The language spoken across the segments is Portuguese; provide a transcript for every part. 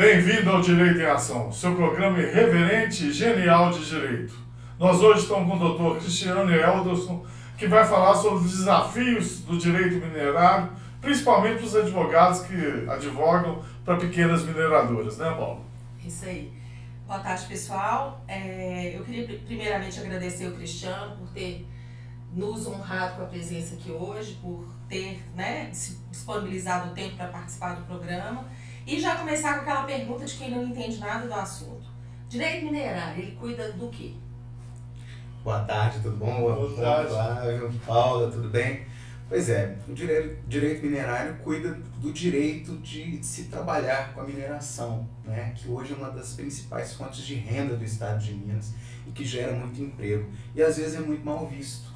Bem-vindo ao Direito em Ação, seu programa irreverente e genial de direito. Nós hoje estamos com o doutor Cristiano Elderson, que vai falar sobre os desafios do direito minerário, principalmente para os advogados que advogam para pequenas mineradoras, né, Paulo? Isso aí. Boa tarde, pessoal. Eu queria primeiramente agradecer o Cristiano por ter nos honrado com a presença aqui hoje, por ter disponibilizado o tempo para participar do programa. E já começar com aquela pergunta de quem não entende nada do assunto. Direito minerário, ele cuida do quê? Boa tarde, tudo bom? Boa tarde. Flávio, Paula, tudo bem? Pois é, o direito minerário cuida do direito de se trabalhar com a mineração, né? Que hoje é uma das principais fontes de renda do estado de Minas e que gera muito emprego. E às vezes é muito mal visto,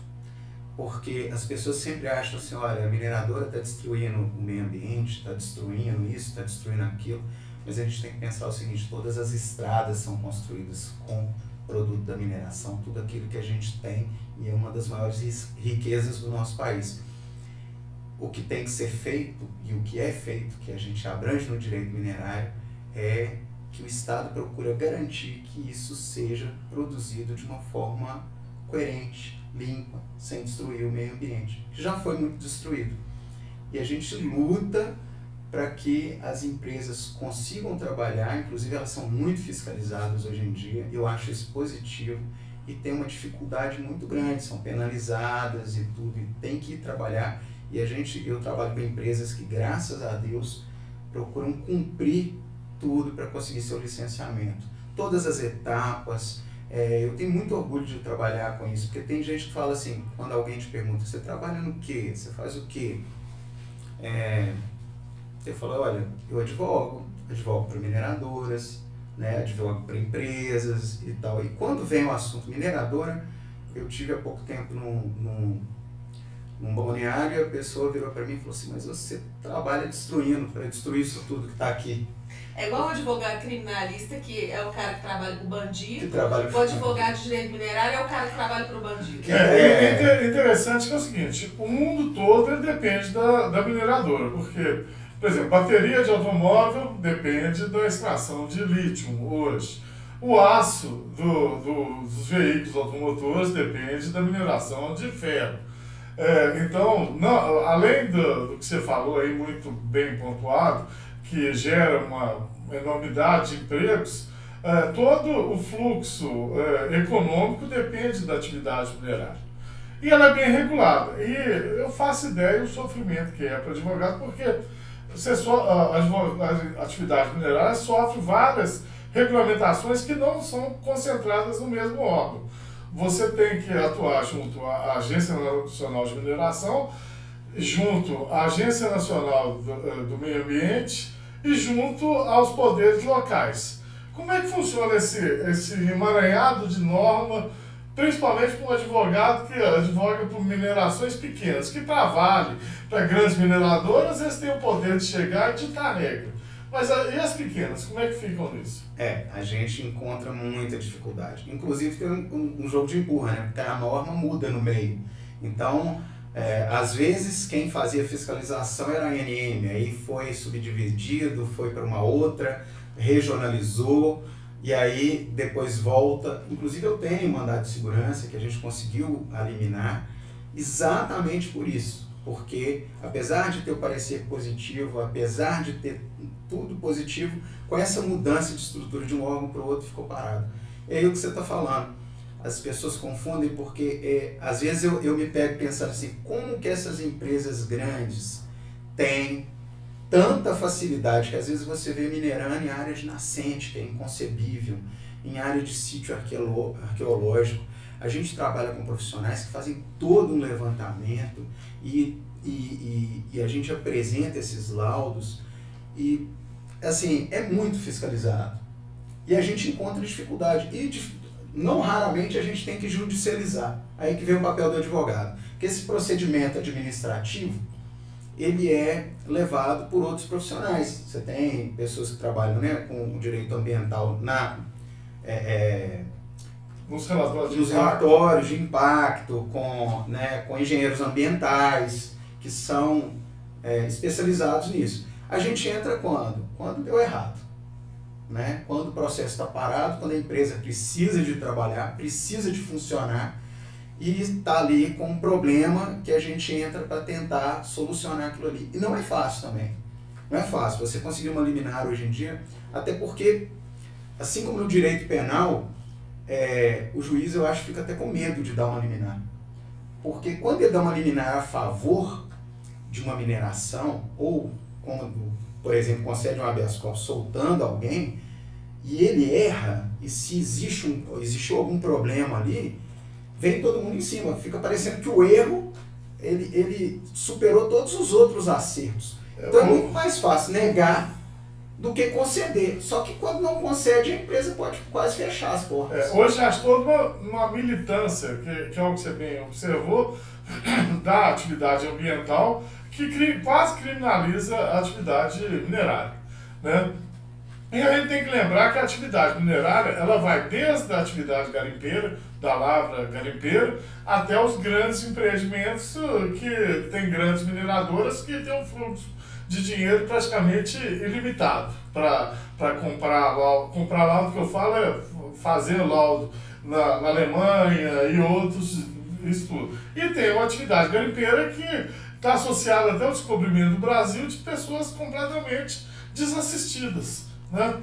porque as pessoas sempre acham assim, olha, a mineradora está destruindo o meio ambiente, está destruindo isso, está destruindo aquilo, mas a gente tem que pensar o seguinte, todas as estradas são construídas com produto da mineração, tudo aquilo que a gente tem, e é uma das maiores riquezas do nosso país. O que tem que ser feito, e o que é feito, que a gente abrange no direito minerário, é que o Estado procura garantir que isso seja produzido de uma forma coerente, limpa, sem destruir o meio ambiente, que já foi muito destruído. E a gente luta para que as empresas consigam trabalhar, inclusive elas são muito fiscalizadas hoje em dia, eu acho isso positivo, e tem uma dificuldade muito grande, são penalizadas e tudo, e tem que ir trabalhar, e eu trabalho com empresas que, graças a Deus, procuram cumprir tudo para conseguir seu licenciamento. Todas as etapas. Eu tenho muito orgulho de trabalhar com isso, porque tem gente que fala assim, quando alguém te pergunta, você trabalha no quê? Você faz o quê? Eu falo, olha, eu advogo para mineradoras, né? Advogo para empresas e tal. E quando vem o assunto mineradora, eu tive há pouco tempo num balneário e a pessoa virou para mim e falou assim, mas você trabalha destruindo, para destruir isso tudo que está aqui. É igual o advogado criminalista, que é o cara que trabalha com bandido, o O advogado de direito minerário é o cara que trabalha para o bandido. Interessante que é o seguinte, o mundo todo ele depende da mineradora, porque, por exemplo, bateria de automóvel depende da extração de lítio hoje. O aço dos veículos automotores depende da mineração de ferro. Então, além do que você falou aí, muito bem pontuado, que gera uma enormidade de empregos, todo o fluxo econômico depende da atividade minerária. E ela é bem regulada. E eu faço ideia do sofrimento que é para advogado, porque a atividade minerária sofre várias regulamentações que não são concentradas no mesmo órgão. Você tem que atuar junto à Agência Nacional de Mineração, junto à Agência Nacional do Meio Ambiente e junto aos poderes locais. Como é que funciona esse emaranhado de norma, principalmente para um advogado que advoga por minerações pequenas, que para Vale, para grandes mineradoras, eles têm o poder de chegar e ditar regra. Mas e as pequenas, como é que ficam nisso? A gente encontra muita dificuldade. Inclusive tem um jogo de empurra, né? Porque a norma muda no meio. Então, às vezes quem fazia fiscalização era a ANM, aí foi subdividido, foi para uma outra, regionalizou, e aí depois volta. Inclusive eu tenho mandado de segurança que a gente conseguiu eliminar exatamente por isso. Porque apesar de ter o parecer positivo, apesar de ter tudo positivo, com essa mudança de estrutura de um órgão para o outro ficou parado. É aí o que você está falando. As pessoas confundem porque às vezes eu me pego pensando assim, como que essas empresas grandes têm tanta facilidade que às vezes você vê minerando em área de nascente, que é inconcebível, em área de sítio arqueológico. A gente trabalha com profissionais que fazem todo um levantamento e a gente apresenta esses laudos e, assim, é muito fiscalizado. E a gente encontra dificuldade. E não raramente a gente tem que judicializar. Aí que vem o papel do advogado. Porque esse procedimento administrativo, ele é levado por outros profissionais. Você tem pessoas que trabalham, né, com o direito ambiental Nos relatórios, de impacto, com engenheiros ambientais, que são especializados nisso. A gente entra quando? Quando deu errado. né? Quando o processo está parado, quando a empresa precisa de trabalhar, precisa de funcionar e está ali com um problema que a gente entra para tentar solucionar aquilo ali. E não é fácil também. Não é fácil você conseguir uma liminar hoje em dia, até porque, assim como no direito penal, o juiz, eu acho, fica até com medo de dar uma liminar. Porque quando ele dá uma liminar a favor de uma mineração, ou quando, por exemplo, concede um habeas corpus soltando alguém, e ele erra, e se existiu algum problema ali, vem todo mundo em cima. Fica parecendo que o erro, ele superou todos os outros acertos. Então é muito mais fácil negar do que conceder. Só que quando não concede, a empresa pode quase fechar as portas. Hoje acho toda uma militância, que é o que você bem observou, da atividade ambiental, que quase criminaliza a atividade minerária, né? E a gente tem que lembrar que a atividade minerária, ela vai desde a atividade garimpeira, da lavra garimpeira, até os grandes empreendimentos que tem grandes mineradoras que têm um fluxo de dinheiro praticamente ilimitado para comprar laudo. Comprar laudo, que eu falo, é fazer laudo na Alemanha e outros, isso tudo. E tem uma atividade garimpeira que está associada até ao descobrimento do Brasil de pessoas completamente desassistidas, né?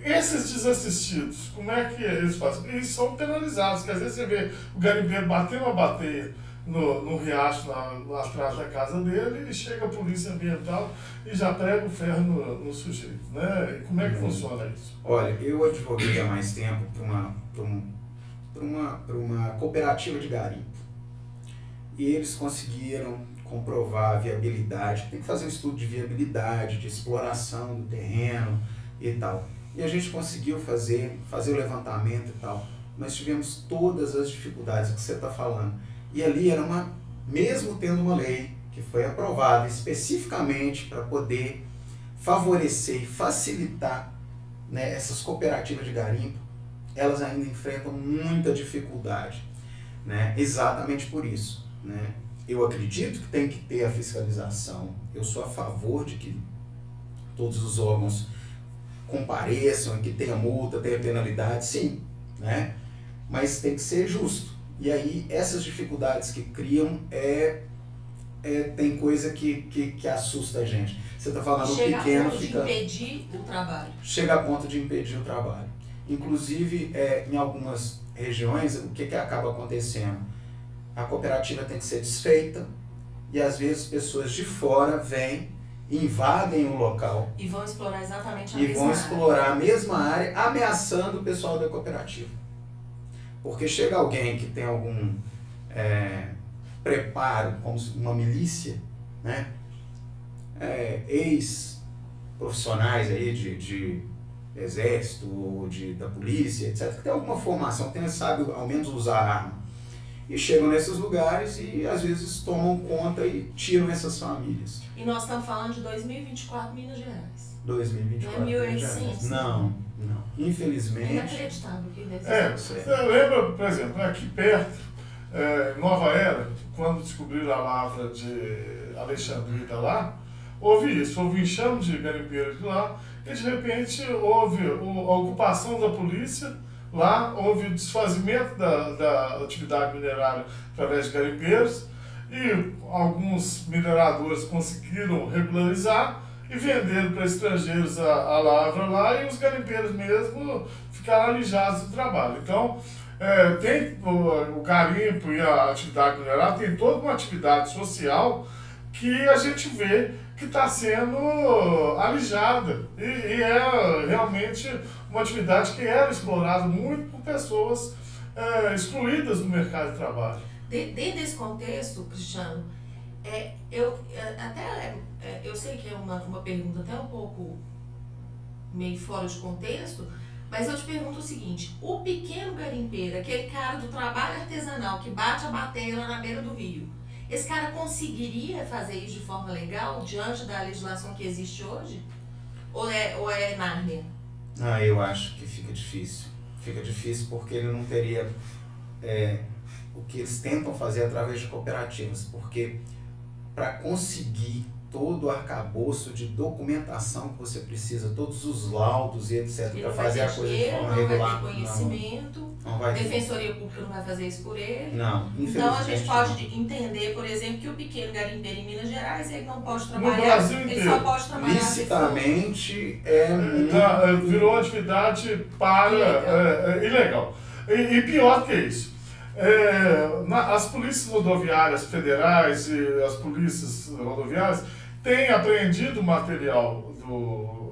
Esses desassistidos, como é que eles fazem? Eles são penalizados, porque às vezes você vê o garimpeiro batendo uma bateia no riacho lá atrás da casa dele e chega a polícia ambiental e já prega o ferro no sujeito, né? E como é que funciona isso? Olha, eu advoguei há mais tempo para uma cooperativa de garimpo e eles conseguiram comprovar a viabilidade. Tem que fazer um estudo de viabilidade, de exploração do terreno e tal. E a gente conseguiu fazer o levantamento e tal. Nós tivemos todas as dificuldades que você está falando. E ali era mesmo tendo uma lei que foi aprovada especificamente para poder favorecer e facilitar, né, essas cooperativas de garimpo, elas ainda enfrentam muita dificuldade, né, exatamente por isso, né. Eu acredito que tem que ter a fiscalização, eu sou a favor de que todos os órgãos compareçam, que tenha multa, tenha penalidade, sim, né, mas tem que ser justo. E aí, essas dificuldades que criam, tem coisa que assusta a gente. Você está falando do pequeno, fica... Chega a ponto de impedir o trabalho. Chega a ponto de impedir o trabalho. Inclusive, em algumas regiões, o que acaba acontecendo? A cooperativa tem que ser desfeita e, às vezes, pessoas de fora vêm, invadem o local. E vão explorar exatamente a mesma área, ameaçando o pessoal da cooperativa. Porque chega alguém que tem algum preparo, como uma milícia, né? Ex-profissionais aí de exército ou da polícia, etc., que tem alguma formação, sabe ao menos usar arma. E chegam nesses lugares e às vezes tomam conta e tiram essas famílias. E nós estamos falando de 2024, Minas Gerais. 2024. Não é 1800? Não. Infelizmente. É inacreditável que Você lembra, por exemplo, aqui perto, Nova Era, quando descobriram a lavra de Alexandrina lá, houve isso, houve enxame de garimpeiros de lá, e de repente houve a ocupação da polícia lá, houve o desfazimento da atividade minerária através de garimpeiros, e alguns mineradores conseguiram regularizar e venderam para estrangeiros a lavra lá, e os garimpeiros mesmo ficaram alijados do trabalho. Então, tem o garimpo e a atividade minerária tem toda uma atividade social que a gente vê que está sendo alijada. E é realmente uma atividade que era explorada muito por pessoas excluídas do mercado de trabalho. Dentro desse contexto, Cristiano, eu sei que é uma pergunta até um pouco meio fora de contexto, mas eu te pergunto o seguinte: o pequeno garimpeiro, aquele cara do trabalho artesanal que bate a bateia lá na beira do rio, esse cara conseguiria fazer isso de forma legal diante da legislação que existe hoje? Ou é Nárnia? Eu acho que fica difícil. Fica difícil porque ele não teria o que eles tentam fazer através de cooperativas, porque para conseguir todo o arcabouço de documentação que você precisa, todos os laudos e etc, para fazer a coisa de forma regular. Não vai ter conhecimento, não vai ter. Defensoria Pública não vai fazer isso por ele. Não, então a gente pode não. entender, por exemplo, que o pequeno garimpeiro em Minas Gerais ele não pode No trabalhar, Brasil ele inteiro. só pode trabalhar licitamente virou uma atividade ilegal. E pior que isso. As polícias rodoviárias federais e as polícias rodoviárias têm apreendido o material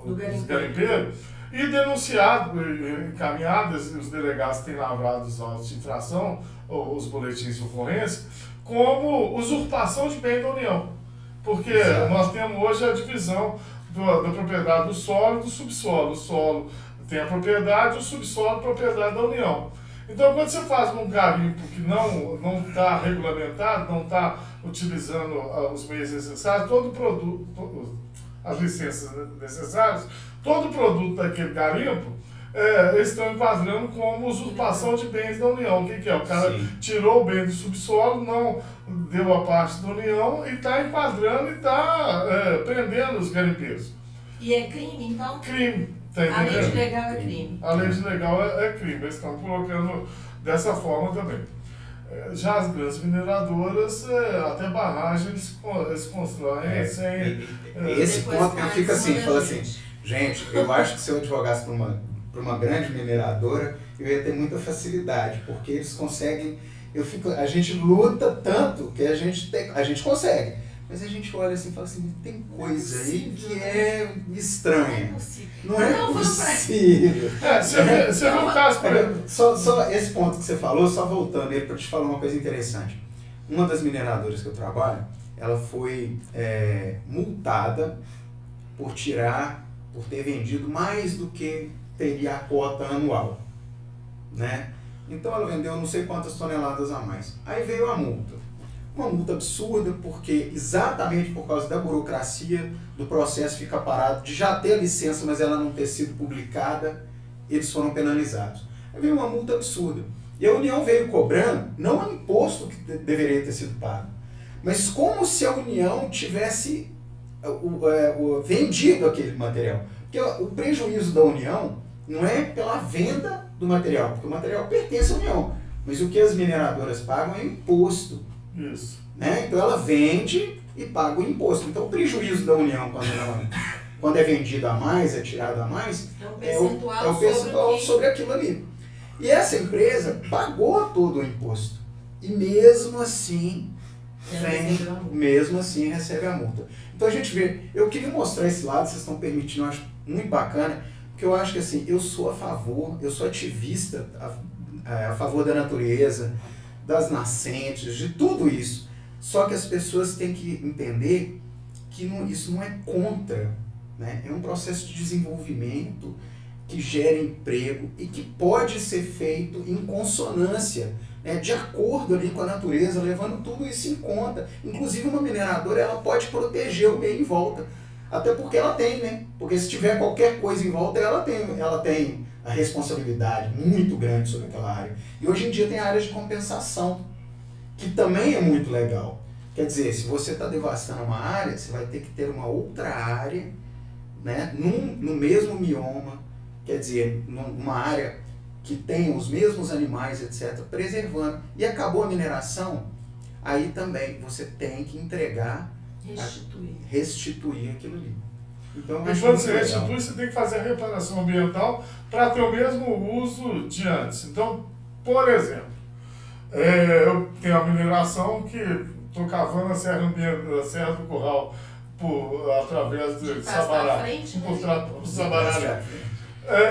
dos garimpeiros e denunciado, encaminhado, os delegados têm lavrado os autos de infração, os boletins de ocorrência, como usurpação de bem da União. Porque nós temos hoje a divisão da propriedade do solo e do subsolo. O solo tem a propriedade, o subsolo a propriedade da União. Então, quando você faz um garimpo que não está regulamentado, não está utilizando os meios necessários, todo produto, as licenças necessárias, todo produto daquele garimpo, eles estão enquadrando como usurpação de bens da União. O que é? O cara tirou o bem do subsolo, não deu a parte da União e está enquadrando e está prendendo os garimpeiros. E é crime, então? Crime. Tá, a lei de legal é crime. A lei de legal é crime. Eles estão colocando dessa forma também. Já as grandes mineradoras, até barragens eles constroem sem... Esse ponto que eu fico assim, falo assim, gente, eu acho que se eu advogasse para uma grande mineradora, eu ia ter muita facilidade, porque eles conseguem... a gente luta tanto que a gente consegue. Mas a gente olha assim e fala assim, tem coisa aí que é estranha. Não é possível. Você viu o caso, por exemplo. Só esse ponto que você falou, só voltando aí para te falar uma coisa interessante. Uma das mineradoras que eu trabalho, ela foi multada por ter vendido mais do que teria a cota anual, né? Então ela vendeu não sei quantas toneladas a mais. Aí veio a multa. Uma multa absurda, porque exatamente por causa da burocracia do processo ficar parado, de já ter a licença, mas ela não ter sido publicada, eles foram penalizados. Aí veio uma multa absurda. E a União veio cobrando, não o imposto que deveria ter sido pago, mas como se a União tivesse vendido aquele material. Porque o prejuízo da União não é pela venda do material, porque o material pertence à União, mas o que as mineradoras pagam é imposto. Isso. Né? Então ela vende e paga o imposto. Então o prejuízo da União quando é vendido a mais, é tirado a mais, é o percentual sobre aquilo ali. E essa empresa pagou todo o imposto. E mesmo assim recebe a multa. Então a gente vê, eu queria mostrar esse lado, vocês estão permitindo, eu acho muito bacana, porque eu acho que assim, eu sou ativista a favor da natureza, das nascentes, de tudo isso. Só que as pessoas têm que entender que isso não é contra, né? É um processo de desenvolvimento que gera emprego e que pode ser feito em consonância, né? De acordo ali com a natureza, levando tudo isso em conta. Inclusive uma mineradora ela pode proteger o meio em volta, até porque ela tem, né? Porque se tiver qualquer coisa em volta, ela tem a responsabilidade muito grande sobre aquela área. E hoje em dia tem áreas de compensação, que também é muito legal. Quer dizer, se você está devastando uma área, você vai ter que ter uma outra área, né, no mesmo bioma, quer dizer, numa área que tenha os mesmos animais, etc., preservando. E acabou a mineração, aí também você tem que entregar, restituir aquilo ali. Então, e quando você restitui, você tem que fazer a reparação ambiental para ter o mesmo uso de antes. Então, por exemplo, eu tenho a mineração que estou cavando a Serra do Curral através de Sabará. Por Sabará.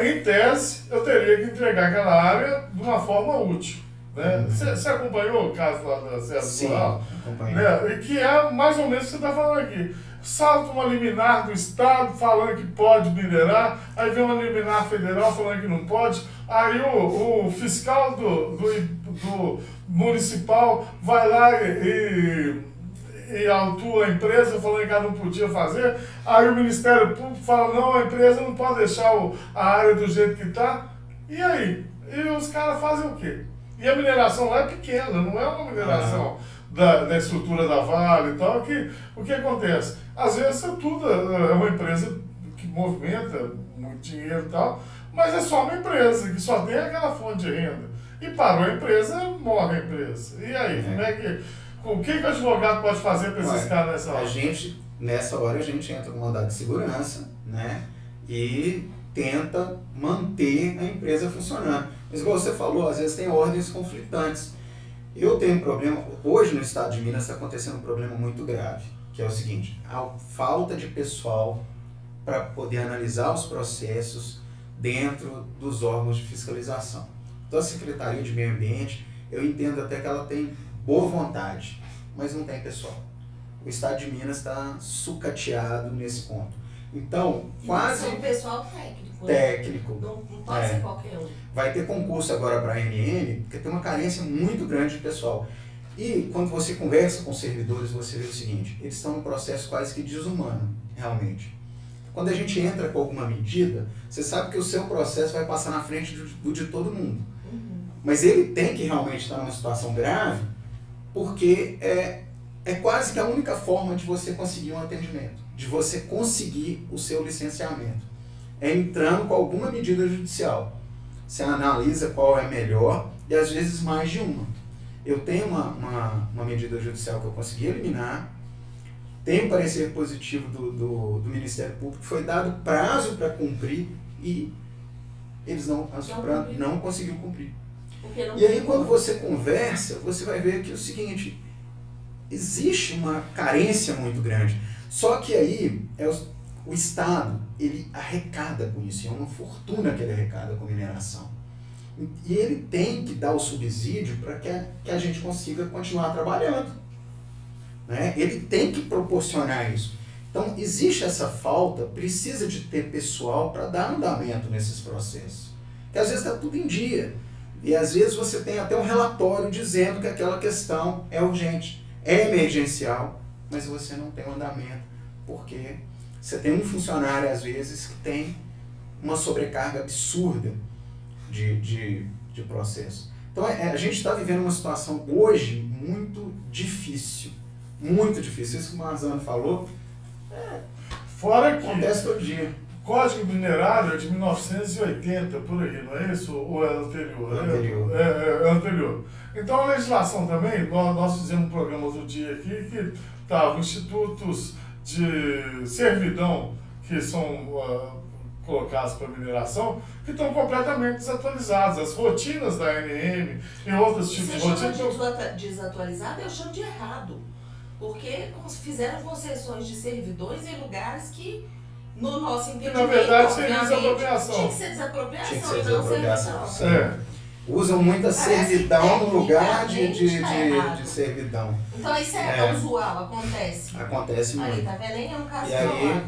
Em tese, eu teria que entregar aquela área de uma forma útil. Né? Você acompanhou o caso lá da Serra do Curral? Né? E que é mais ou menos o que você está falando aqui. Salta uma liminar do Estado falando que pode minerar, aí vem uma liminar federal falando que não pode, aí o fiscal do municipal vai lá e autua a empresa falando que ela não podia fazer, aí o Ministério Público fala, não, a empresa não pode deixar a área do jeito que está, e aí? E os caras fazem o quê? E a mineração lá é pequena, não é uma mineração da estrutura da Vale e tal, que o que acontece? Às vezes tudo é uma empresa que movimenta muito dinheiro e tal, mas é só uma empresa que só tem aquela fonte de renda. E parou a empresa, morre a empresa. E aí, como é que... O que o advogado pode fazer para esses caras nessa hora? Nessa hora a gente entra com mandado de segurança, né? E tenta manter a empresa funcionando. Mas igual você falou, às vezes tem ordens conflitantes. Eu tenho um problema, hoje no estado de Minas está acontecendo um problema muito grave, que é o seguinte, a falta de pessoal para poder analisar os processos dentro dos órgãos de fiscalização. Então a Secretaria de Meio Ambiente, eu entendo até que ela tem boa vontade, mas não tem pessoal. O estado de Minas está sucateado nesse ponto. Então, quase... Isso é um pessoal técnico. Técnico. Não pode ser qualquer um. Vai ter concurso agora para a ANM, porque tem uma carência muito grande de pessoal. E quando você conversa com os servidores, você vê o seguinte, eles estão num processo quase que desumano, realmente. Quando a gente entra com alguma medida, você sabe que o seu processo vai passar na frente do de todo mundo. Mas ele tem que realmente estar numa situação grave, porque é quase que a única forma de você conseguir um atendimento, de você conseguir o seu licenciamento. É entrando com alguma medida judicial. Você analisa qual é melhor e às vezes mais de uma. Eu tenho uma medida judicial que eu consegui eliminar, tenho parecer positivo do Ministério Público, foi dado prazo para cumprir e eles não conseguiram cumprir. E aí quando você conversa, você vai ver que é o seguinte, existe uma carência muito grande. Só que aí o Estado, ele arrecada com isso, é uma fortuna que ele arrecada com mineração. E ele tem que dar o subsídio para que a gente consiga continuar trabalhando. Né? Ele tem que proporcionar isso. Então, existe essa falta, precisa de ter pessoal para dar andamento nesses processos. Porque às vezes está tudo em dia. E às vezes você tem até um relatório dizendo que aquela questão é urgente, é emergencial, mas você não tem um andamento, porque você tem um funcionário, às vezes, que tem uma sobrecarga absurda de processo. Então, a gente está vivendo uma situação hoje muito difícil. Muito difícil. Isso que o Marzano falou, Fora que acontece todo dia. o Código Minerário é de 1980, por aí, não é isso? Ou é anterior? Anterior. É anterior. Então, a legislação também, nós fizemos um programa outro dia aqui que estavam institutos de servidão que são colocados para mineração, que estão completamente desatualizados. As rotinas da ANM e outros tipos de rotinas... Você chama de desatualizado, eu chamo de errado. Porque fizeram concessões de servidores em lugares que, no nosso entendimento, na verdade, seria desapropriação. Tinha que ser desapropriação, Tinha que ser e não desapropriação. servidão. Usam muita servidão no lugar de tecnicamente servidão. Então isso é usual, acontece. Acontece muito. Aí, tá vendo? Nem é um caso E aí,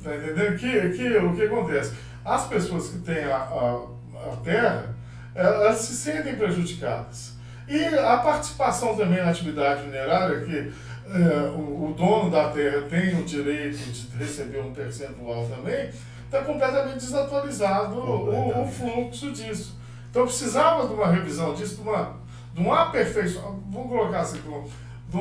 Tá entendendo? O que acontece? As pessoas que têm a terra, elas se sentem prejudicadas. E a participação também na atividade minerária, que o dono da terra tem o direito de receber um percentual também, está completamente desatualizado o fluxo disso. Então precisava de uma revisão disso, de um aperfeiçoamento, vamos colocar assim, de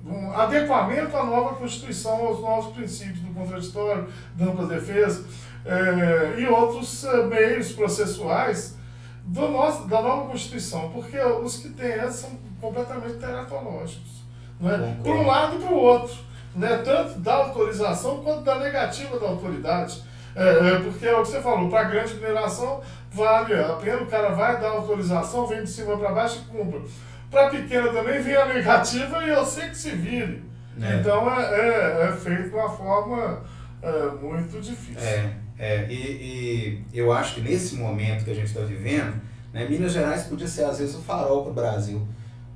um adequamento à nova Constituição, aos novos princípios do contraditório, da ampla defesa e outros meios processuais da nova Constituição, porque os que tem essa são completamente teratológicos, né? Por um lado e para o outro, né? Tanto da autorização quanto da negativa da autoridade. Porque é o que você falou, para a grande mineração vale a pena, o cara vai dar autorização, vem de cima para baixo e cumpre. Para a pequena também vem a negativa e eu sei que se vire. Então é feito de uma forma muito difícil. E eu acho que nesse momento que a gente está vivendo, né, Minas Gerais podia ser às vezes o farol para o Brasil.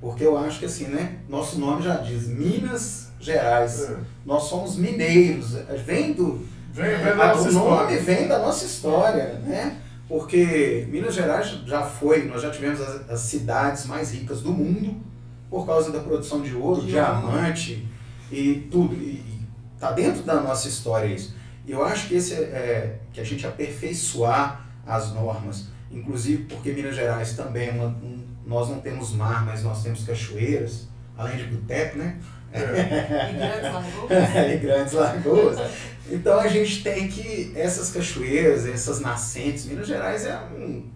Porque eu acho que assim, né, nosso nome já diz, Minas Gerais. Nós somos mineiros, o nome vem da nossa história, né? Porque Minas Gerais nós já tivemos as cidades mais ricas do mundo por causa da produção de ouro, diamante e tudo. E tá dentro da nossa história isso. E eu acho que que a gente aperfeiçoar as normas, inclusive porque Minas Gerais também é nós não temos mar, mas nós temos cachoeiras, além de boteco, né? E grandes lagoas. E grandes lagoas. Então a gente tem que, essas cachoeiras, essas nascentes, Minas Gerais é um...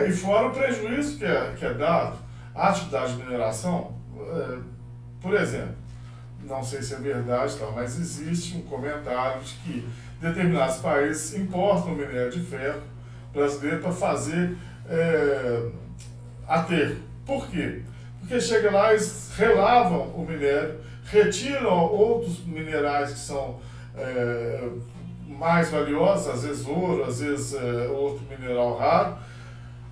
E fora o prejuízo que é dado à atividade de mineração, por exemplo, não sei se é verdade, mas existe um comentário de que determinados países importam minério de ferro brasileiro para fazer aterro. Por quê? Porque chega lá, eles relavam o minério, retiram outros minerais que são mais valiosos, às vezes ouro, às vezes outro mineral raro,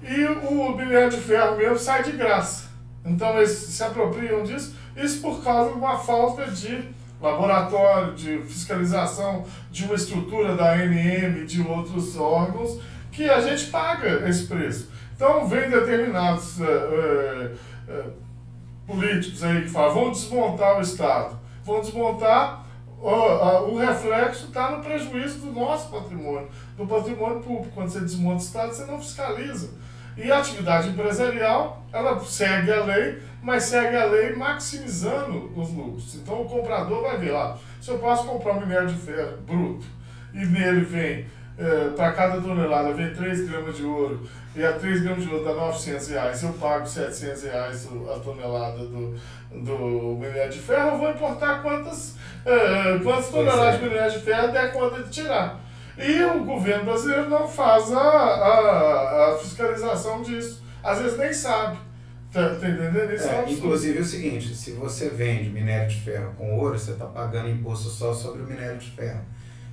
e o minério de ferro mesmo sai de graça. Então eles se apropriam disso, isso por causa de uma falta de laboratório, de fiscalização, de uma estrutura da ANM, de outros órgãos, que a gente paga esse preço. Então vem determinados políticos aí que falam, vão desmontar o Estado, vão desmontar, o reflexo está no prejuízo do nosso patrimônio, do patrimônio público. Quando você desmonta o Estado, você não fiscaliza. E a atividade empresarial, ela segue a lei, mas segue a lei maximizando os lucros. Então o comprador vai ver lá, se eu posso comprar um minério de ferro bruto, e nele vem, para cada tonelada, vem 3 gramas de ouro, e a 3 gramas de ouro dá R$900, eu pago R$700 a tonelada do minério de ferro, eu vou importar quantas toneladas de minério de ferro der conta de tirar. E o governo brasileiro não faz a fiscalização disso. Às vezes nem sabe. Tá entendendo? Isso é um absurdo. Inclusive é o seguinte, se você vende minério de ferro com ouro, você está pagando imposto só sobre o minério de ferro.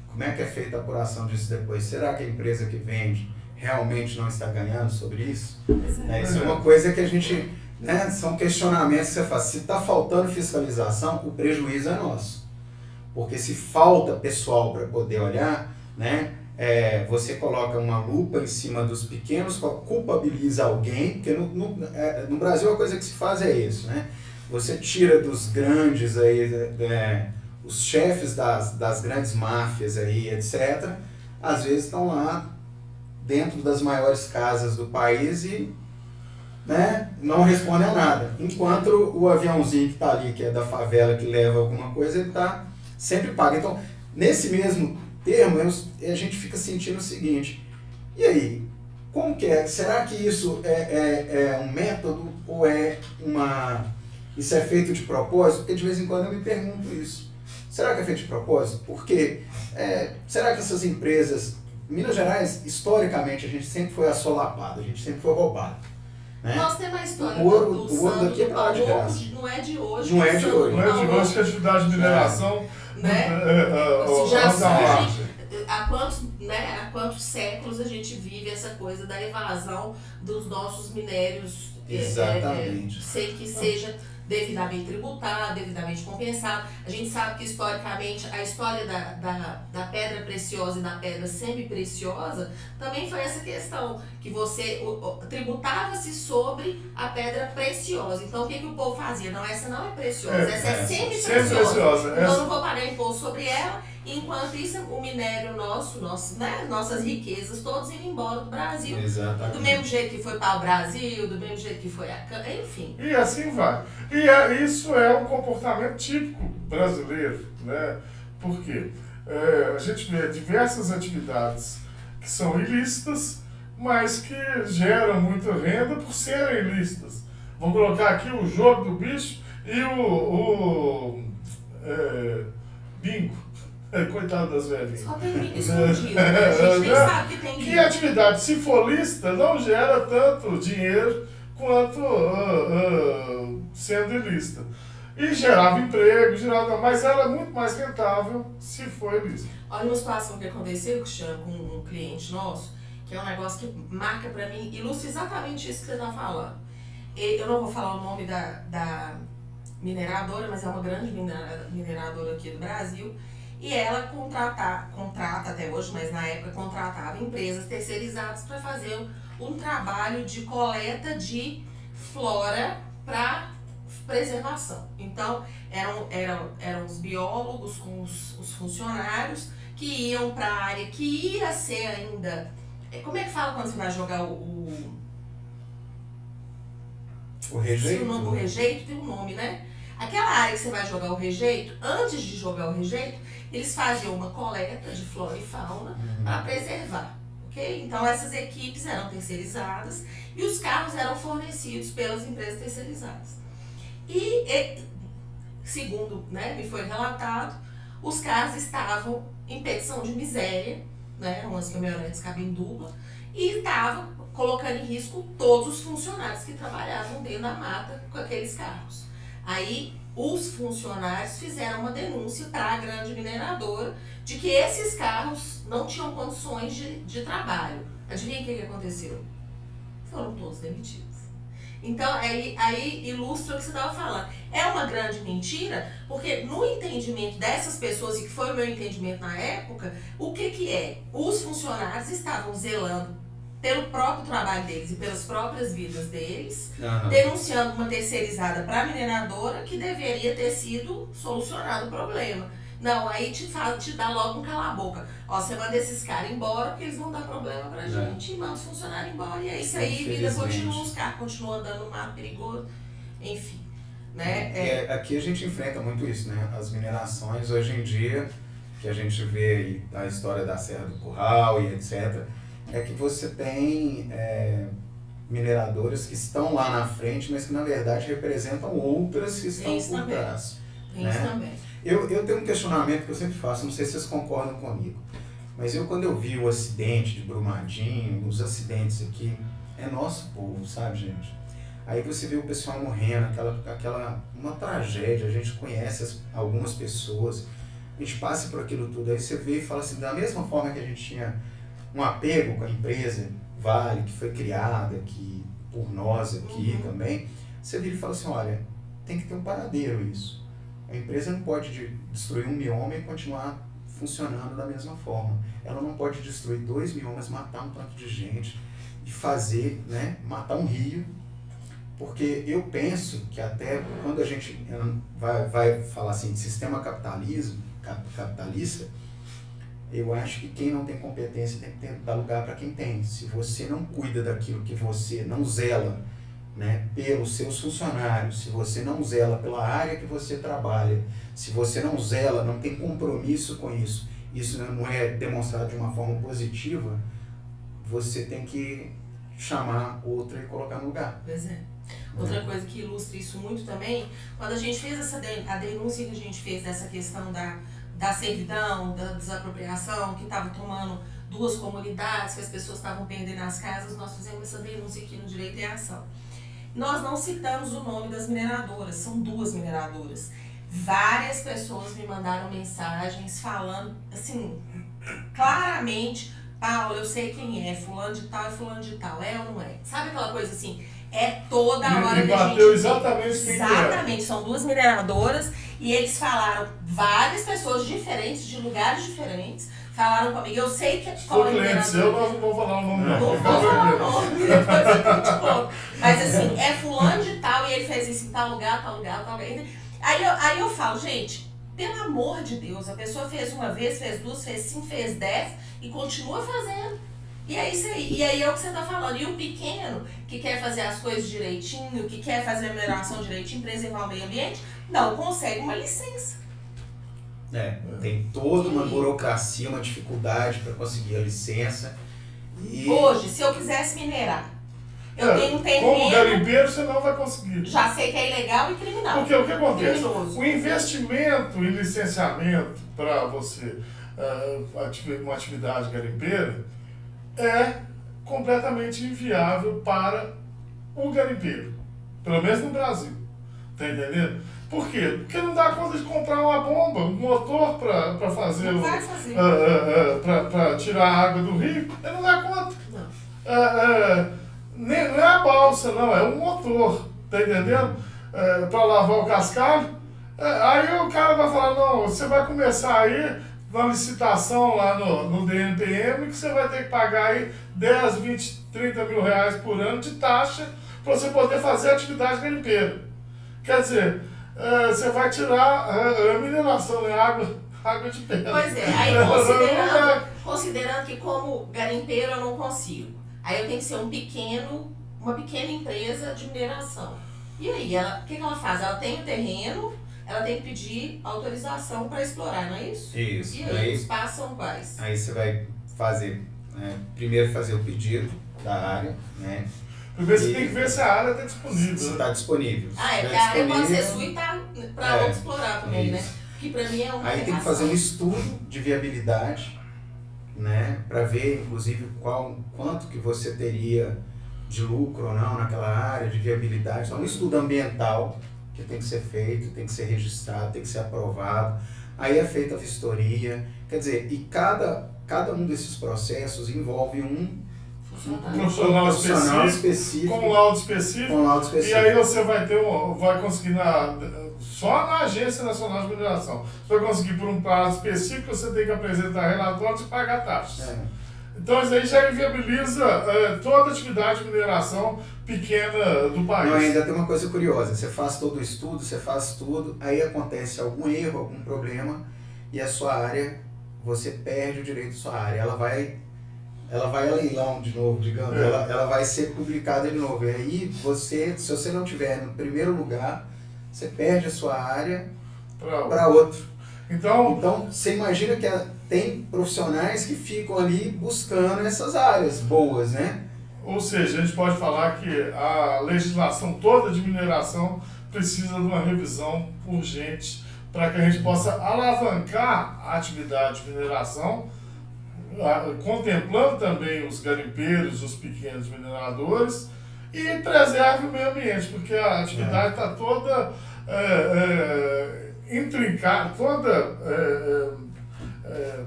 Como é que é feita a apuração disso depois? Será que a empresa que vende realmente não está ganhando sobre isso? Isso é uma coisa que a gente... são questionamentos que você faz. Se está faltando fiscalização, o prejuízo é nosso. Porque se falta pessoal para poder olhar, você coloca uma lupa em cima dos pequenos, culpabiliza alguém, porque no Brasil a coisa que se faz é isso, Você tira dos grandes aí, os chefes das grandes máfias aí, etc., às vezes estão lá dentro das maiores casas do país e não respondem a nada. Enquanto o aviãozinho que está ali, que é da favela, que leva alguma coisa, ele está sempre pago. Então, nesse mesmo termo, a gente fica sentindo o seguinte, e aí, como que é? Será que isso é um método ou isso é feito de propósito? Porque de vez em quando eu me pergunto isso. Será que é feito de propósito? Porque será que essas empresas, Minas Gerais, historicamente, a gente sempre foi assolapado, a gente sempre foi roubado. Nós temos a história o do ouro daqui é pra lá de graça. Não é de hoje. Não é de hoje. Não é de hoje que a atividade de mineração... Há quantos séculos a gente vive essa coisa da evasão dos nossos minérios sem que seja devidamente tributado, devidamente compensado. A gente sabe que historicamente a história da pedra preciosa e da pedra semi-preciosa também foi essa questão, que você tributava-se sobre a pedra preciosa. Então o que o povo fazia? Não, essa não é preciosa, essa é semi-preciosa. Então eu não vou pagar imposto sobre ela. Enquanto isso, o minério nossas riquezas, todos indo embora do Brasil. Exatamente. Do mesmo jeito que foi para o Brasil, do mesmo jeito que foi enfim. E assim vai. E isso é um comportamento típico brasileiro, Por quê? A gente vê diversas atividades que são ilícitas, mas que geram muita renda por serem ilícitas. Vamos colocar aqui o jogo do bicho e o bingo. Coitado das velhinhas. Só tem bingo escondido, A gente nem sabe que tem bingo. Que atividade, se for lícita, não gera tanto dinheiro quanto sendo ilícita. E gerava emprego, mas ela é muito mais rentável se for ilícita. Olha uma situação que aconteceu, Cristiano, com um cliente nosso, que é um negócio que marca pra mim, ilustra exatamente isso que você está falando. Eu não vou falar o nome da mineradora, mas é uma grande mineradora aqui do Brasil. E ela contrata até hoje, mas na época contratava empresas terceirizadas para fazer um trabalho de coleta de flora para preservação. Então, eram os biólogos com os funcionários que iam para a área que ia ser ainda... Como é que fala quando você vai jogar O rejeito? O rejeito tem um nome, né? Aquela área que você vai jogar o rejeito, antes de jogar o rejeito, eles faziam uma coleta de flora e fauna para preservar, ok? Então essas equipes eram terceirizadas e os carros eram fornecidos pelas empresas terceirizadas. E segundo, né, me foi relatado, os carros estavam em petição de miséria, né, umas caminhonetes cabine dupla, e estavam colocando em risco todos os funcionários que trabalhavam dentro da mata com aqueles carros. Aí os funcionários fizeram uma denúncia para a grande mineradora de que esses carros não tinham condições de trabalho. Adivinha o que aconteceu? Foram todos demitidos. Então, aí ilustra o que você estava falando. É uma grande mentira, porque no entendimento dessas pessoas, e que foi o meu entendimento na época, o que é? Os funcionários estavam zelando pelo próprio trabalho deles e pelas próprias vidas deles, denunciando uma terceirizada para a mineradora que deveria ter sido solucionado o problema. Não, aí te dá logo um cala-boca. Ó, você manda esses caras embora porque eles vão dar problema pra gente e manda os funcionários embora. E é isso aí, a vida continua, os carros continuam andando no mar perigoso, enfim. Né? Aqui a gente enfrenta muito isso, né? As minerações hoje em dia, que a gente vê aí a história da Serra do Curral e etc., é que você tem mineradoras que estão lá na frente, mas que na verdade representam outras que estão por trás. Tem isso também. Eu tenho um questionamento que eu sempre faço, não sei se vocês concordam comigo, mas quando eu vi o acidente de Brumadinho, os acidentes aqui, é nosso povo, sabe, gente? Aí você vê o pessoal morrendo, uma tragédia, a gente conhece algumas pessoas, a gente passa por aquilo tudo, aí você vê e fala assim, da mesma forma que a gente tinha um apego com a empresa Vale, que foi criada aqui por nós aqui também, você vira e fala assim, olha, tem que ter um paradeiro isso. A empresa não pode destruir um mioma e continuar funcionando da mesma forma. Ela não pode destruir 2 miomas, matar um tanto de gente e fazer, né, matar um rio. Porque eu penso que até quando a gente vai falar assim de sistema capitalista, eu acho que quem não tem competência tem que dar lugar para quem tem. Se você não cuida daquilo que você não zela, né, pelos seus funcionários, se você não zela pela área que você trabalha, se você não zela, não tem compromisso com isso, isso não é demonstrado de uma forma positiva, você tem que chamar outra e colocar no lugar. Pois é. Outra coisa que ilustra isso muito também, quando a gente fez a denúncia que a gente fez dessa questão da servidão, da desapropriação, que estava tomando 2 comunidades, que as pessoas estavam perdendo as casas, nós fizemos essa denúncia aqui no Direito e Ação. Nós não citamos o nome das mineradoras, são 2 mineradoras. Várias pessoas me mandaram mensagens falando, assim, claramente, Paula, eu sei quem é, fulano de tal e fulano de tal, é ou não é? Sabe aquela coisa assim, é toda hora que a gente... exatamente quem Exatamente, são 2 mineradoras e eles falaram, várias pessoas diferentes, de lugares diferentes, falaram comigo, eu sei que... Se for cliente seu, nós não vamos falar o nome não. Não vou falar o nome, depois eu te conto. Mas assim, é fulano de tal e ele fez isso em tal lugar, tal lugar, tal lugar. Aí eu falo, gente, pelo amor de Deus, a pessoa fez uma vez, fez 2, fez 5, fez 10 e continua fazendo. E é isso aí. E aí é o que você está falando. E o pequeno, que quer fazer as coisas direitinho, que quer fazer a mineração direitinho, preservar o meio ambiente, não consegue uma licença. Tem toda uma burocracia, uma dificuldade para conseguir a licença. E... Hoje, se eu quisesse minerar, eu tenho um terreno... Como garimpeiro, você não vai conseguir. Já sei que é ilegal e criminal. Porque o que acontece? Criminoso. O investimento em licenciamento para você, uma atividade garimpeira, é completamente inviável para o garimpeiro. Pelo menos no Brasil. Tá entendendo? Por quê? Porque não dá conta de comprar uma bomba, um motor para fazer... Não vai fazer. Para tirar a água do rio. Ele não dá conta. Não. Não é a balsa, não. É um motor. Tá entendendo? Para lavar o cascalho. Aí o cara vai falar, não, você vai começar aí na licitação lá no DNPM, que você vai ter que pagar aí 10, 20, 30 mil reais por ano de taxa para você poder fazer atividade garimpeira. Quer dizer, você vai tirar a mineração, né? Água de pedra. Pois é, aí considerando que como garimpeiro eu não consigo, aí eu tenho que ser uma pequena empresa de mineração. E aí, o que ela faz? Ela tem o terreno, ela tem que pedir autorização para explorar, não é isso? Isso. E aí, os passos são quais? Aí você vai fazer, primeiro fazer o pedido da área, né? Primeiro você tem que ver se a área está disponível. Se está disponível. Ah, Se porque tiver a área pode ser disponível, sua e tá para outra explorar também, né? isso. Que para mim é uma Aí tem que fazer um estudo de viabilidade, né? Para ver, inclusive, quanto que você teria de lucro ou não naquela área, de viabilidade. Então, um estudo ambiental que tem que ser feito, tem que ser registrado, tem que ser aprovado. Aí é feita a vistoria. Quer dizer, e cada um desses processos envolve um profissional específico, com laudo específico. E aí você vai conseguir só na Agência Nacional de Mineração. Você vai conseguir por um prazo específico, você tem que apresentar relatórios e pagar taxas. Então isso aí já inviabiliza toda a atividade de mineração pequena do país. Não, ainda tem uma coisa curiosa, você faz todo o estudo, você faz tudo, aí acontece algum erro, algum problema, e a sua área, você perde o direito da sua área. Ela vai a leilão de novo, digamos, ela vai ser publicada de novo. E aí se você não tiver no primeiro lugar, você perde a sua área para outro. Então você imagina que tem profissionais que ficam ali buscando essas áreas boas, né? Ou seja, a gente pode falar que a legislação toda de mineração precisa de uma revisão urgente para que a gente possa alavancar a atividade de mineração, contemplando também os garimpeiros, os pequenos mineradores, e preserve o meio ambiente, porque a atividade está toda intrincada, toda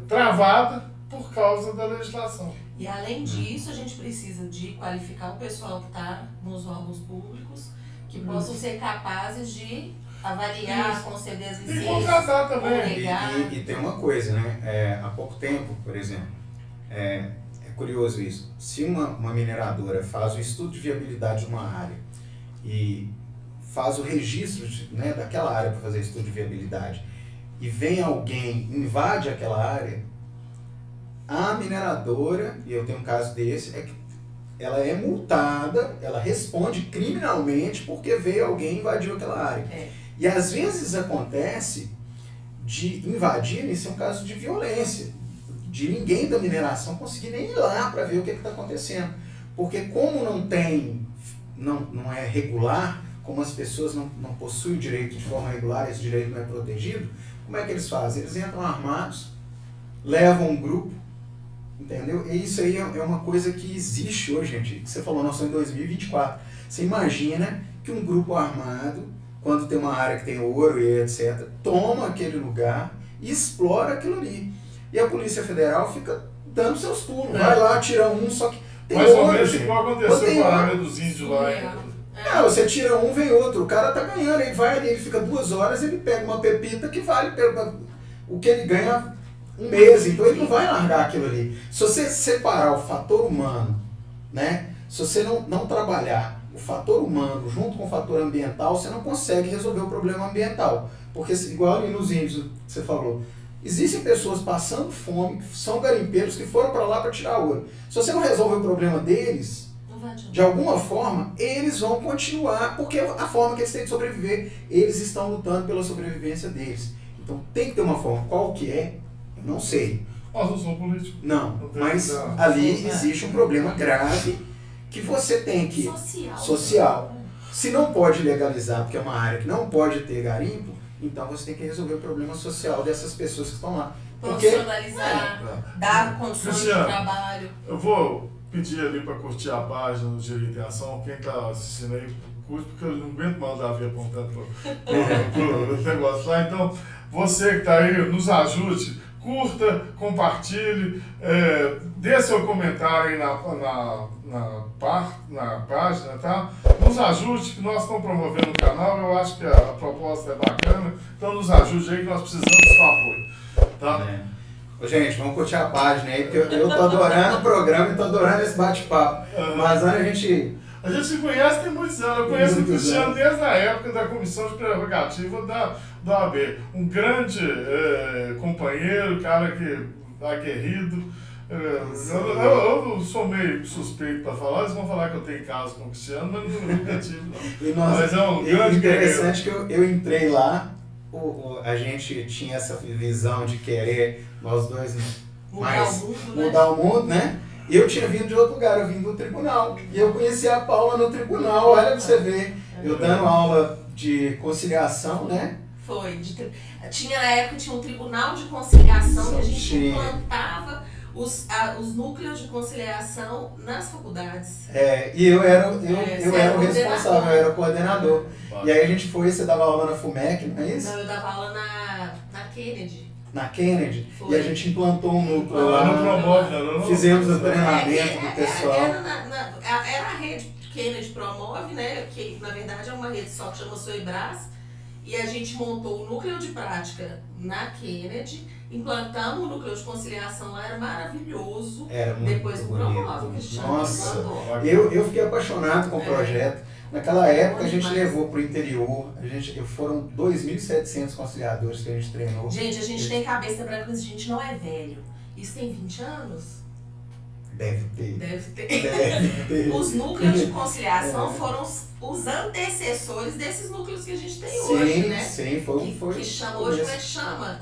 travada por causa da legislação. E além disso, a gente precisa de qualificar o pessoal que está nos órgãos públicos, que possam ser capazes de avaliar, conceder as licenças. E contratar também. E tem uma coisa, né? Há pouco tempo, por exemplo, é curioso isso. Se uma mineradora faz o estudo de viabilidade de uma área e faz o registro daquela área para fazer estudo de viabilidade e vem alguém, invade aquela área, a mineradora, e eu tenho um caso desse, é que ela é multada, ela responde criminalmente porque veio alguém e invadiu aquela área. E às vezes acontece de invadir, isso é um caso de violência, de ninguém da mineração conseguir nem ir lá para ver o que está acontecendo. Porque como não é regular, como as pessoas não possuem o direito de forma regular, esse direito não é protegido, como é que eles fazem? Eles entram armados, levam um grupo, entendeu? E isso aí é uma coisa que existe hoje, gente. Você falou, nós estamos em 2024. Você imagina que um grupo armado, quando tem uma área que tem ouro e etc., toma aquele lugar e explora aquilo ali. E a Polícia Federal fica dando seus pulos. Vai lá, tira um, só que tem mais ouro. Mais ou menos igual aconteceu com a área dos índios lá. Não, você tira um, vem outro. O cara tá ganhando, ele vai ali, ele fica 2 horas, ele pega uma pepita que vale o que ele ganha um mês. Então ele não vai largar aquilo ali. Se você separar o fator humano, né? Se você não trabalhar o fator humano junto com o fator ambiental, você não consegue resolver o problema ambiental. Porque, igual ali nos índios, você falou, existem pessoas passando fome, que são garimpeiros, que foram para lá para tirar ouro. Se você não resolve o problema deles, de alguma forma, eles vão continuar, porque é a forma que eles têm de sobreviver, eles estão lutando pela sobrevivência deles. Então tem que ter uma forma. Qual que é? Eu não sei. Nós não somos políticos. Não, mas ali existe um problema grave que você tem que... Social. Se não pode legalizar, porque é uma área que não pode ter garimpo, então você tem que resolver o problema social dessas pessoas que estão lá. Profissionalizar, dar condições de trabalho. Eu vou pedir ali para curtir a página do Direito em Ação. Quem está assistindo aí, curte, porque eu não aguento mais o Davi apontando pro negócio lá. Então, você que está aí, nos ajude, curta, compartilhe, dê seu comentário aí na página, tá? Nos ajude, que nós estamos promovendo o canal, eu acho que a proposta é bacana, então nos ajude aí que nós precisamos do seu apoio, tá? Ô, gente, vamos curtir a página aí, porque eu tô adorando o programa e tô adorando esse bate-papo. Mas a gente se conhece tem muitos anos. Eu conheço o Cristiano desde a época da Comissão de Prerrogativa da OAB. Um grande companheiro, cara que aguerrido, Eu sou meio suspeito para falar, eles vão falar que eu tenho caso com o Cristiano, mas nunca tive, não. E nós, mas é um grande interessante que eu entrei lá, a gente tinha essa visão de querer, nós dois, mudar o mundo, né? E eu tinha vindo de outro lugar, eu vim do tribunal. E eu conheci a Paula no tribunal, olha pra você ver. Eu dando aula de conciliação, né? Foi. Tinha na época um tribunal de conciliação que a gente implantava os núcleos de conciliação nas faculdades. E eu era o responsável, eu era o coordenador. E aí a gente foi, você dava aula na FUMEC, não é isso? Não, eu dava aula na Kennedy. Na Kennedy? Foi. E a gente implantou um núcleo lá. Fizemos o treinamento do pessoal. Era a rede Kennedy Promove, né? Que na verdade é uma rede só que chama Soibras. E a gente montou o núcleo de prática na Kennedy, implantamos o núcleo de conciliação lá, era maravilhoso. Era muito Depois o Promove, que Nossa, eu fiquei apaixonado com o projeto. Naquela época a gente levou para o interior, foram 2.700 conciliadores que a gente treinou. Gente, a gente tem cabeça branca, mas a gente não é velho. Isso tem 20 anos? Deve ter. Os núcleos de conciliação foram os antecessores desses núcleos que a gente tem hoje, né? Sim, foi. Que chama, hoje como é que chama?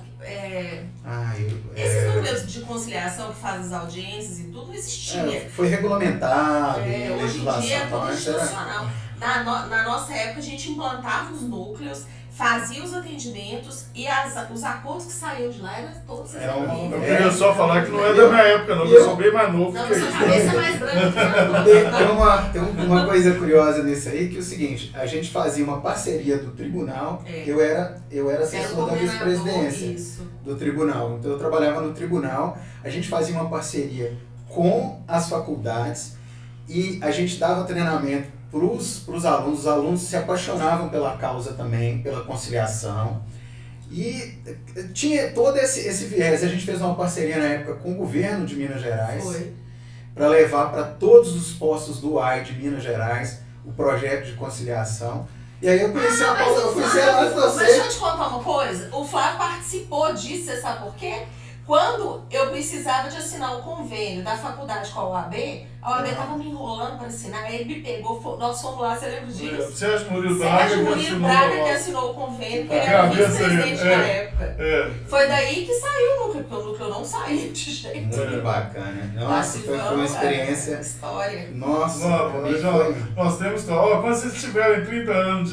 Esses núcleos de conciliação que fazem as audiências e tudo não existia. Foi regulamentado, hoje em dia é tudo institucional. Na nossa época a gente implantava os núcleos, fazia os atendimentos e os acordos que saíam de lá eram todos as Eu queria só falar que não é da minha época, não, eu sou bem mais novo. Não, sua cabeça é mais branca. Tem uma coisa curiosa nisso aí, que é o seguinte, a gente fazia uma parceria do tribunal, eu era assessor da vice-presidência do tribunal, então eu trabalhava no tribunal, a gente fazia uma parceria com as faculdades e a gente dava treinamento para os alunos. Os alunos se apaixonavam pela causa também, pela conciliação. E tinha todo esse viés. A gente fez uma parceria na época com o governo de Minas Gerais para levar para todos os postos do AI de Minas Gerais o projeto de conciliação. E aí eu conheci a Paula, eu conheci ela antes de você. Deixa eu te contar uma coisa. O Flávio participou disso, você sabe por quê? Quando eu precisava de assinar um convênio da faculdade com a OAB estava me enrolando para assinar, aí ele me pegou, nós fomos lá, você lembra disso? Sérgio Murilo Braga que assinou o convênio, que ele era vice-presidente na época. Foi daí que saiu o núcleo, porque o núcleo não saía de jeito. Muito bacana. Nossa, foi uma experiência. História. Nossa, nós temos história. Quando vocês tiverem 30 anos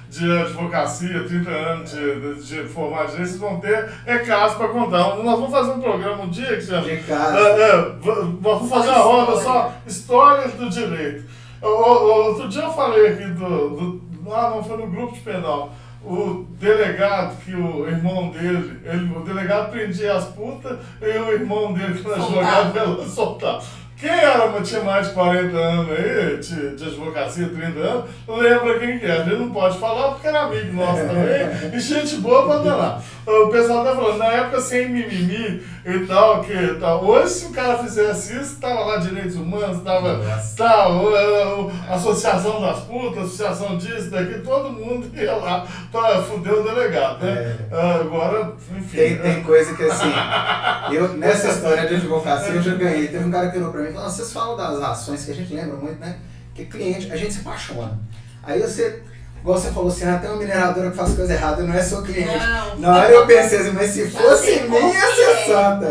de advocacia, 30 anos de formar gente, vocês vão ter caso para contar. Nós vamos fazer um programa um dia que já. De caso. Vamos fazer uma roda só, histórias do direito. Outro dia eu falei aqui não foi no grupo de penal. O delegado, que o irmão dele, o delegado prendia as putas e o irmão dele, que era advogado, soltava. Quem tinha mais de 40 anos aí, de advocacia, 30 anos, lembra quem que é. A gente não pode falar porque era amigo nosso também, e gente boa pra danar. O pessoal tá falando, na época sem mimimi e tal, hoje se o cara fizesse isso, tava lá direitos humanos, tava associação das putas, associação disso, daqui, todo mundo ia lá pra fuder o delegado, né? Agora, enfim. Tem coisa que assim, nessa história de advocacia eu já ganhei. Teve um cara que virou pra mim e falou, vocês falam das ações que a gente lembra muito, né? Que cliente, a gente se apaixona. Aí igual você falou assim, tem uma mineradora que faz coisa errada, não é seu cliente. Na hora eu pensei assim, mas se fosse minha, você santa.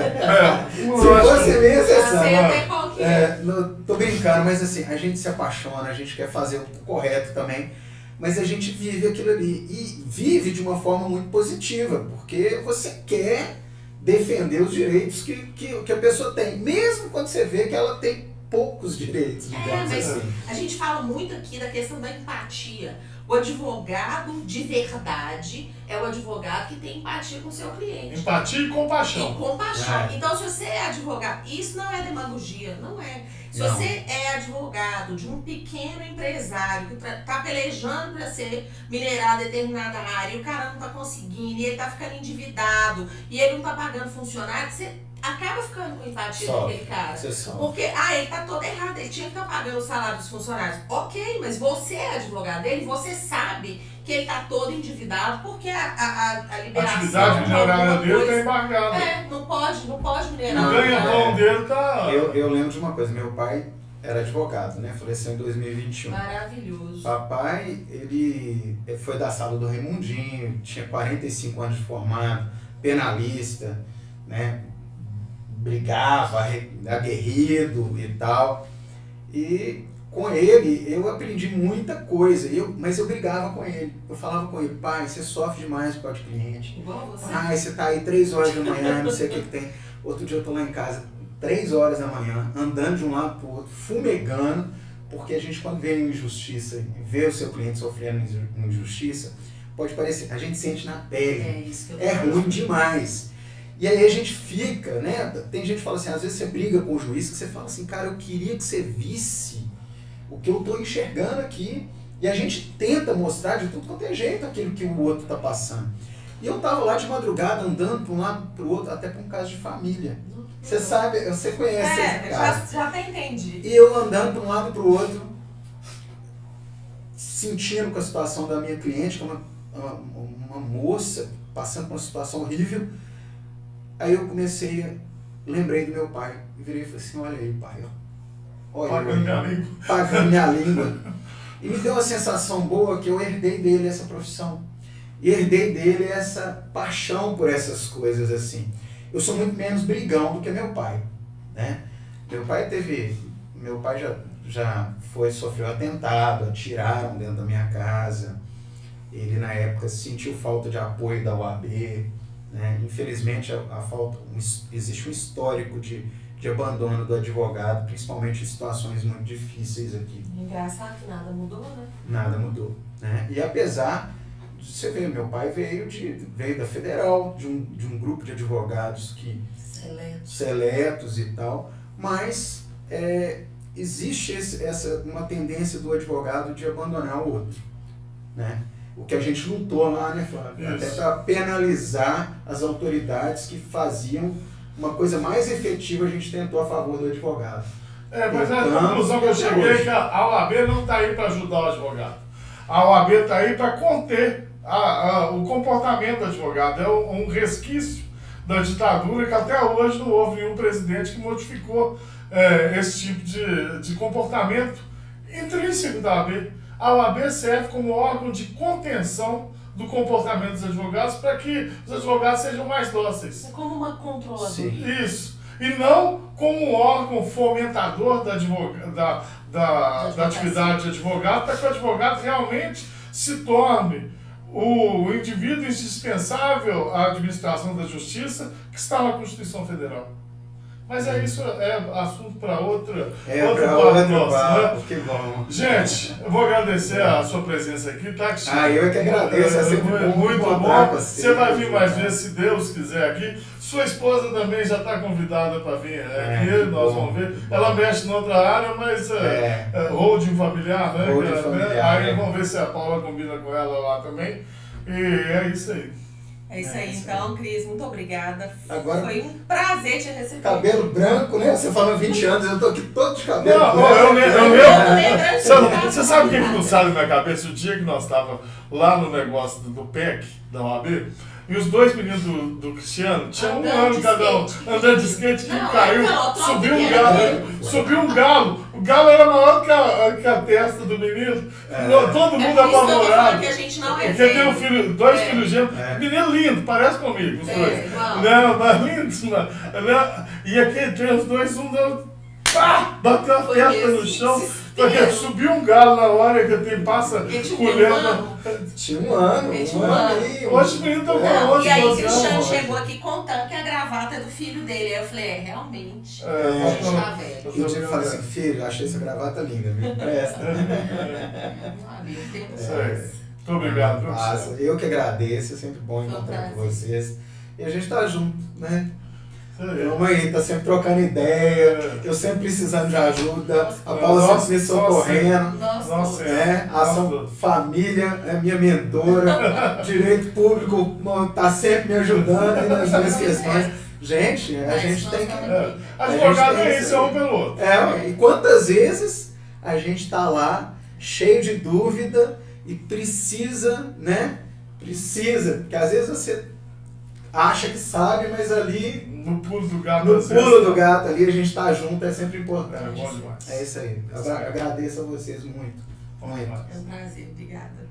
Se fosse minha, você santa. Tô brincando, mas assim, a gente se apaixona, a gente quer fazer o correto também, mas a gente vive aquilo ali. E vive de uma forma muito positiva, porque você quer defender os direitos que a pessoa tem, mesmo quando você vê que ela tem poucos direitos, digamos assim. A gente fala muito aqui da questão da empatia. O advogado de verdade é o advogado que tem empatia com o seu cliente. Empatia e compaixão. Então, se você é advogado, isso não é demagogia, não é. Se você é advogado de um pequeno empresário que está pelejando para ser minerado em determinada área e o cara não está conseguindo, e ele está ficando endividado, e ele não está pagando funcionário, você acaba ficando com empatia daquele cara. Porque, ele tá todo errado, ele tinha que estar pagando o salário dos funcionários. Ok, mas você é advogado dele, você sabe que ele tá todo endividado porque a liberação... A atividade minerária dele está embargada. Não pode minerar. O ganha-pão dele tá... Eu lembro de uma coisa, meu pai era advogado, né? Faleceu em 2021. Maravilhoso. Papai, ele foi da sala do Raimundinho, tinha 45 anos de formado, penalista, né? Brigava, aguerrido e tal. E com ele eu aprendi muita coisa, mas eu brigava com ele. Eu falava com ele, pai, você sofre demais por causa de cliente. Igual você. Pai, você tá aí 3 horas da manhã, não sei o que tem. Outro dia eu tô lá em casa, 3 horas da manhã, andando de um lado pro outro, fumegando, porque a gente quando vê uma injustiça e vê o seu cliente sofrendo injustiça, pode parecer, a gente sente na pele. É isso que eu É ruim demais. E aí a gente fica, né? Tem gente que fala assim, às vezes você briga com o juiz, que você fala assim, cara, eu queria que você visse o que eu tô enxergando aqui. E a gente tenta mostrar de tudo quanto é jeito aquilo que o outro tá passando. E eu tava lá de madrugada, andando para um lado para o outro, até para um caso de família. Você sabe, você conhece esse caso. Já até entendi. E eu andando para um lado para o outro, sentindo com a situação da minha cliente, que é uma moça passando por uma situação horrível. Aí eu lembrei do meu pai, e virei e falei assim, olha aí, pai, ó. Olha, pagando minha língua. E me deu uma sensação boa que eu herdei dele essa profissão. E herdei dele essa paixão por essas coisas assim. Eu sou muito menos brigão do que meu pai, né? Meu pai já sofreu atentado, atiraram dentro da minha casa. Ele na época sentiu falta de apoio da OAB, né? Infelizmente existe um histórico de abandono do advogado, principalmente em situações muito difíceis aqui. Engraçado que nada mudou, né? Nada mudou, né? E apesar de você ver, meu pai veio da Federal, de um grupo de advogados seletos e tal, mas existe uma tendência do advogado de abandonar o outro, né? O que a gente lutou lá, né, Flávio? Até para penalizar as autoridades que faziam uma coisa mais efetiva, a gente tentou a favor do advogado. Mas a conclusão que eu cheguei é que a OAB não está aí para ajudar o advogado. A OAB está aí para conter o comportamento do advogado. É um resquício da ditadura que até hoje não houve nenhum presidente que modificou esse tipo de comportamento intrínseco da OAB. A OAB serve como órgão de contenção do comportamento dos advogados para que os advogados sejam mais dóceis. É como uma controladora. Isso. E não como um órgão fomentador da atividade de advogado, para que o advogado realmente se torne o indivíduo indispensável à administração da justiça que está na Constituição Federal. Mas isso é assunto para outro papo. Que bom. Gente, eu vou agradecer a sua presença aqui, tá? Eu é que agradeço, é sempre bom muito encontrar bom. com Você vai vir mais vezes, se Deus quiser, aqui. Sua esposa também já está convidada para vir aqui, nós vamos ver. Ela mexe em outra área, mas holding familiar, né? Holding familiar, Aí vamos ver se a Paula combina com ela lá também. E é isso aí. É isso aí, então, Cris, muito obrigada. Agora, foi um prazer te receber. Cabelo branco, né? Você falou 20 anos, eu tô aqui todo de cabelo branco. Você sabe o que não sai da minha cabeça? O dia que nós estávamos lá no negócio do PEC, da OAB, e os 2 meninos do Cristiano, tinha um ano cada um, andando de skate, que caiu, subiu um galo. O galo era maior que a testa do menino. Todo mundo apavorado. Que a gente não Porque tem 2 filhos gêmeos. Menino lindo, parece comigo, os dois. Igual. Não, mas lindo. E aqui tem os dois, bateu a testa no chão. Porque subiu um galo na hora que passa colhendo. Tinha um ano. Hoje o menino tá com 11 E aí o anos. Cristiano chegou aqui contando que a gravata é do filho dele. Aí eu falei, realmente. A gente tá velho. E eu falei assim, filho, achei essa gravata linda, viu? Presta. Muito obrigado. Eu que agradeço, é sempre bom encontrar com vocês. E a gente tá junto, né? Mamãe tá sempre trocando ideia, eu sempre precisando de ajuda, a Paula sempre me socorrendo, a ação família é minha mentora, direito público tá sempre me ajudando aí nas minhas questões. Gente, a gente tem que... Advogado é isso, é um pelo outro. E quantas vezes a gente tá lá, cheio de dúvida e precisa, né? Porque às vezes você acha que sabe, mas ali No pulo do gato, no às vezes, pulo do gato ali a gente tá junto, é sempre É importante. bom demais. É isso aí. Isso aí. Agradeço a vocês muito. Bom Muito. demais. É um prazer, obrigada.